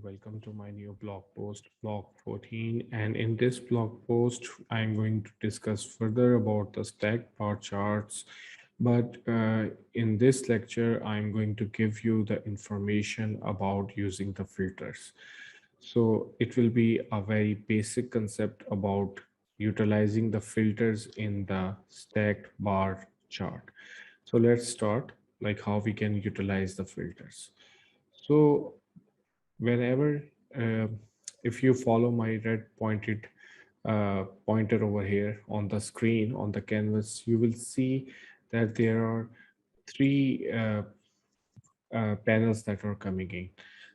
Welcome to my new blog post, blog 14. And in this blog post, I'm going to discuss further about the stack bar charts. But in this lecture, I'm going to give you the information about using the filters. So it will be a very basic concept about utilizing the filters in the stacked bar chart. So let's start like how we can utilize the filters. So whenever uh, if you follow my red pointed pointer over here on the screen on the canvas, you will see that there are three panels that are coming in.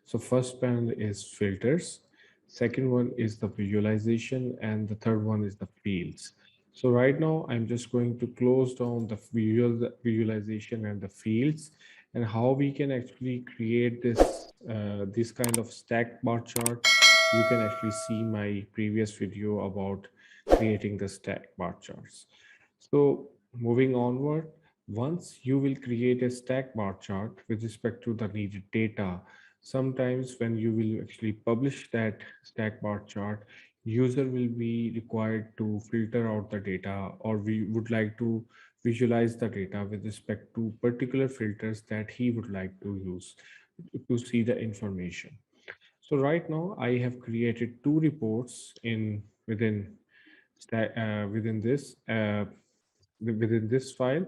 So first panel is filters, second one is the visualization, and the third one is the fields. So right now I'm just going to close down the visualization and the fields, and how we can actually create this kind of stack bar chart. You can actually see my previous video about creating the stack bar charts. So moving onward, once you will create a stack bar chart with respect to the needed data, sometimes when you will actually publish that stack bar chart, user will be required to filter out the data, or we would like to visualize the data with respect to particular filters that he would like to use to see the information. So right now I have created two reports in within this file,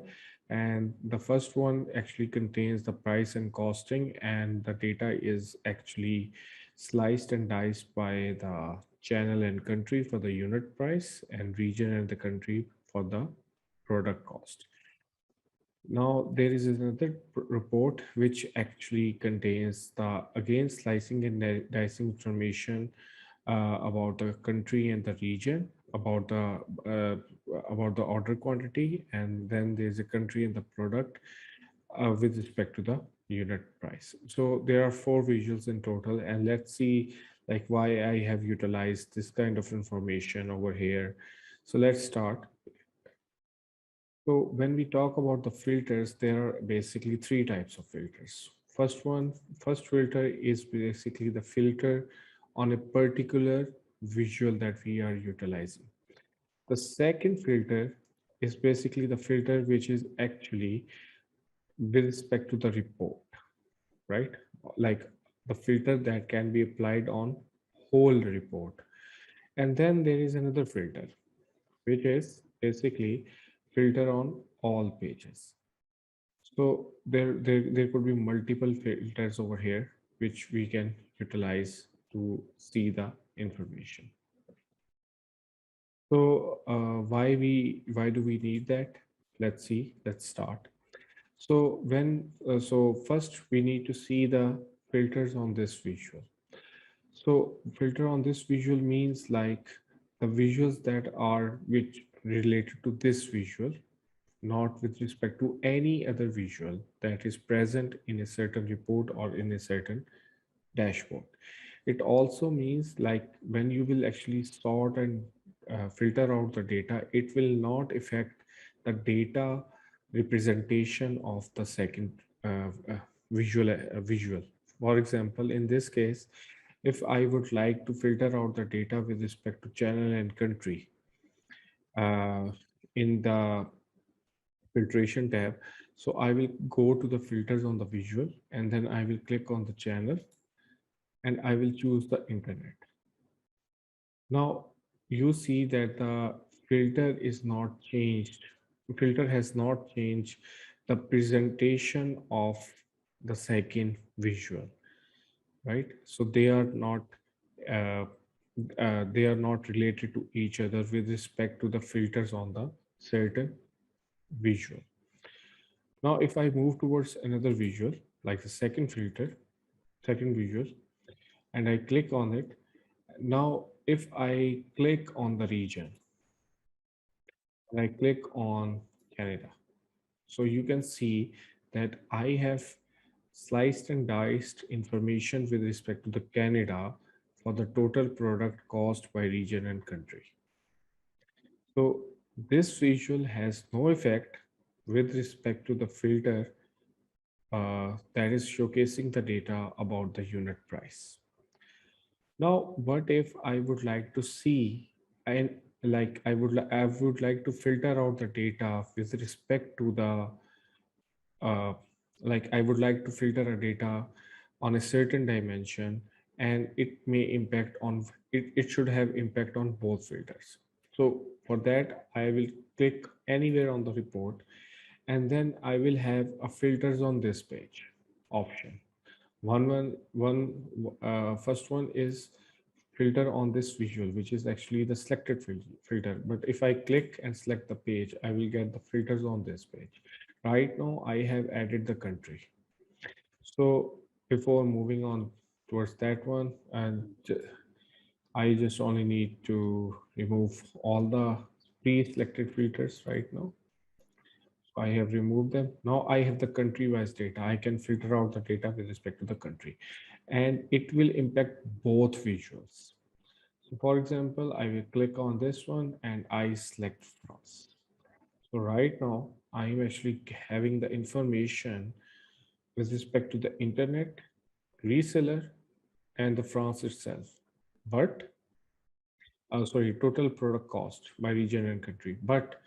and the first one actually contains the price and costing, and the data is actually sliced and diced by the channel and country for the unit price, and region and the country for the product cost. Now there is another report which actually contains the again slicing and dicing information about the country and the region, about the order quantity, and then there's a country and the product with respect to the unit price. So there are four visuals in total, and let's see like why I have utilized this kind of information over here. So let's start. So when we talk about the filters, there are basically three types of filters. First filter is basically the filter on a particular visual that we are utilizing. The second filter is basically the filter which is actually with respect to the report, right? Like the filter that can be applied on whole report. And then there is another filter, which is basically filter on all pages. So there could be multiple filters over here, which we can utilize to see the information. So why do we need that? Let's see. Let's start. So first we need to see the filters on this visual. So filter on this visual means like the visuals that are which related to this visual, not with respect to any other visual that is present in a certain report or in a certain dashboard. It also means like when you will actually sort and filter out the data, it will not affect the data representation of the second visual. For example, in this case, if I would like to filter out the data with respect to channel and country uh, in the filtration tab. So I will go to the filters on the visual, and then I will click on the channel, and I will choose the internet. Now you see that the filter is not changed. Filter has not changed the presentation of the second visual, right? So uh, they are not related to each other with respect to the filters on the certain visual. Now, if I move towards another visual, like the second visual, and I click on it, now if I click on the region and I click on Canada, so you can see that I have sliced and diced information with respect to the Canada for the total product cost by region and country. So this visual has no effect with respect to the filter that is showcasing the data about the unit price. Now, what if I would like to see and I would like to filter out the data with respect to the uh, I would like to filter a data on a certain dimension, and it may impact on it should have impact on both filters. So for that, I will click anywhere on the report, and then I will have a filters on this page option. First one is filter on this visual, which is actually the selected filter. But if I click and select the page, I will get the filters on this page. Right now, I have added the country. So before moving on towards that one, I just only need to remove all the pre-selected filters right now. So I have removed them. Now I have the country-wise data. I can filter out the data with respect to the country, and it will impact both visuals. So for example, I will click on this one and I select France. So right now I am actually having the information with respect to the internet, reseller, and the France itself. But sorry, total product cost by region and country. But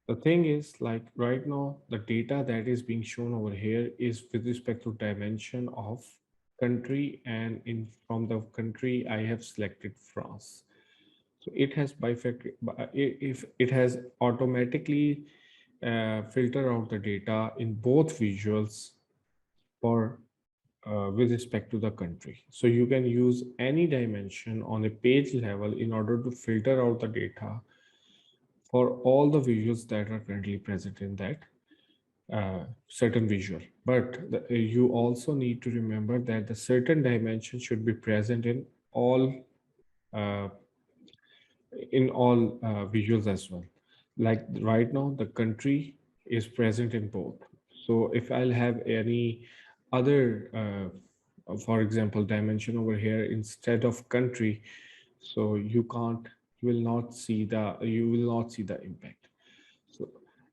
the thing is, like right now, the data that is being shown over here is with respect to dimension of country, and in from the country I have selected France. So it has bifurcated, if it has automatically filter out the data in both visuals for with respect to the country. So you can use any dimension on a page level in order to filter out the data for all the visuals that are currently present in that certain visual. But you also need to remember that the certain dimension should be present uh, in all visuals as well. Like right now, the country is present in both. So if I'll have any other, for example, dimension over here instead of country, so you will not see the impact. So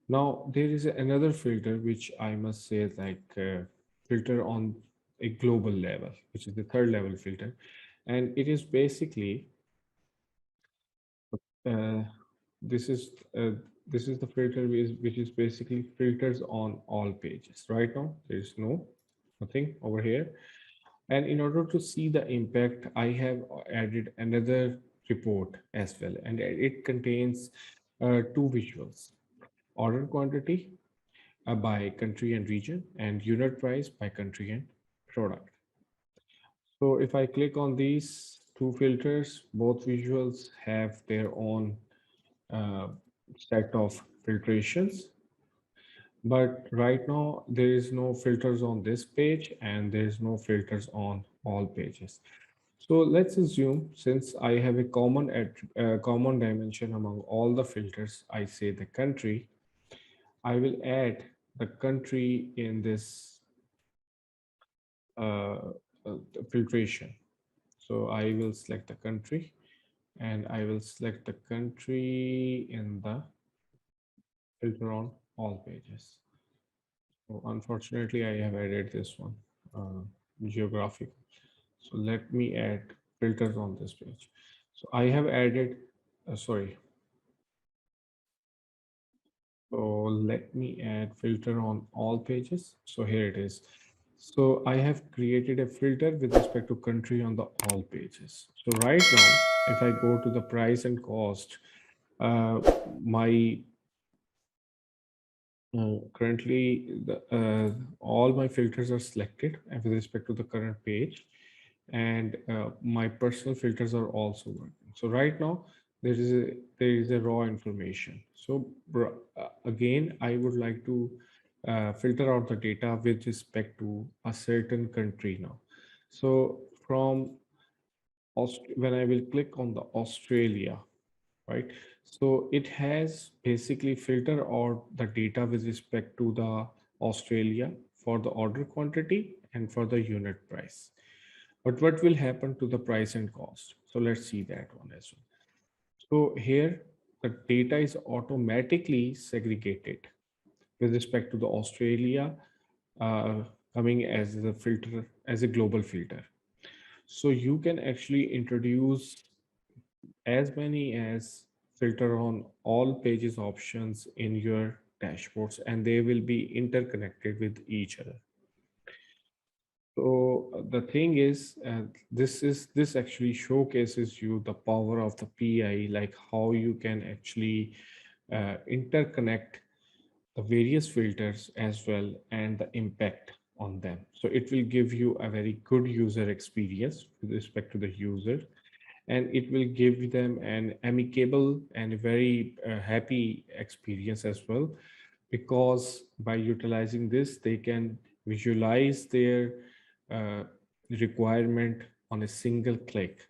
now there is another filter which I must say filter on a global level, which is the third level filter, and it is basically uh, this is uh, this is the filter which is basically filters on all pages. Right now there is nothing over here, and in order to see the impact, I have added another report as well, and it contains two visuals: order quantity by country and region, and unit price by country and product. So if I click on these two filters, both visuals have their own uh, set of filtrations. But right now, there is no filters on this page and there is no filters on all pages. So let's assume, since I have a common dimension among all the filters, I say the country, I will add the country in this uh, filtration. So I will select the country, and I will select the country in the filter on all pages. So unfortunately, I have added this one, geographic. So let me add filters on this page. So I have added, sorry. So let me add filter on all pages. So here it is. So I have created a filter with respect to country on the all pages. So right now, if I go to the price and cost, uh, my currently all my filters are selected with respect to the current page, and my personal filters are also working. So right now there is a raw information. So again, I would like to filter out the data with respect to a certain country now. So from when I will click on the Australia, right? So it has basically filter out the data with respect to the Australia for the order quantity and for the unit price. But what will happen to the price and cost? So let's see that one as well. So here the data is automatically segregated with respect to the Australia uh, coming as the filter, as a global filter. So you can actually introduce as many as filter on all pages options in your dashboards, and they will be interconnected with each other. So the thing is, this actually showcases you the power of the PI, like how you can actually interconnect the various filters as well and the impact on them. So it will give you a very good user experience with respect to the user, and it will give them an amicable and very happy experience as well, because by utilizing this they can visualize their uh, requirement on a single click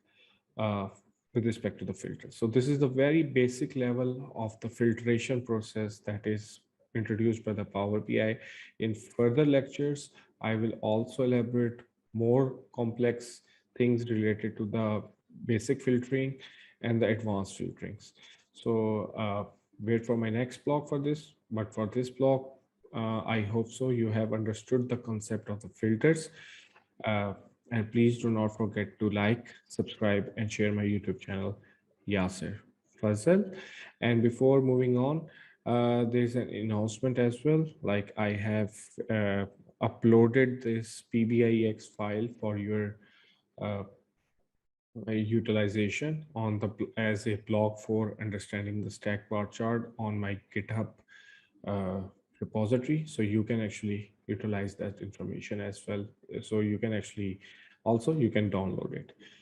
uh, with respect to the filter. So this is the very basic level of the filtration process that is introduced by the Power BI. In further lectures, I will also elaborate more complex things related to the basic filtering and the advanced filterings. So wait for my next blog for this. But for this blog, I hope so you have understood the concept of the filters. Uh, and please do not forget to like, subscribe, and share my YouTube channel, Yasser Fazal. And before moving on, there's an announcement as well. Like I have uploaded this PBIX file for your uh, utilization on the as a blog for understanding the stack bar chart on my GitHub uh, repository. So you can actually utilize that information as well. So you can actually also you can download it.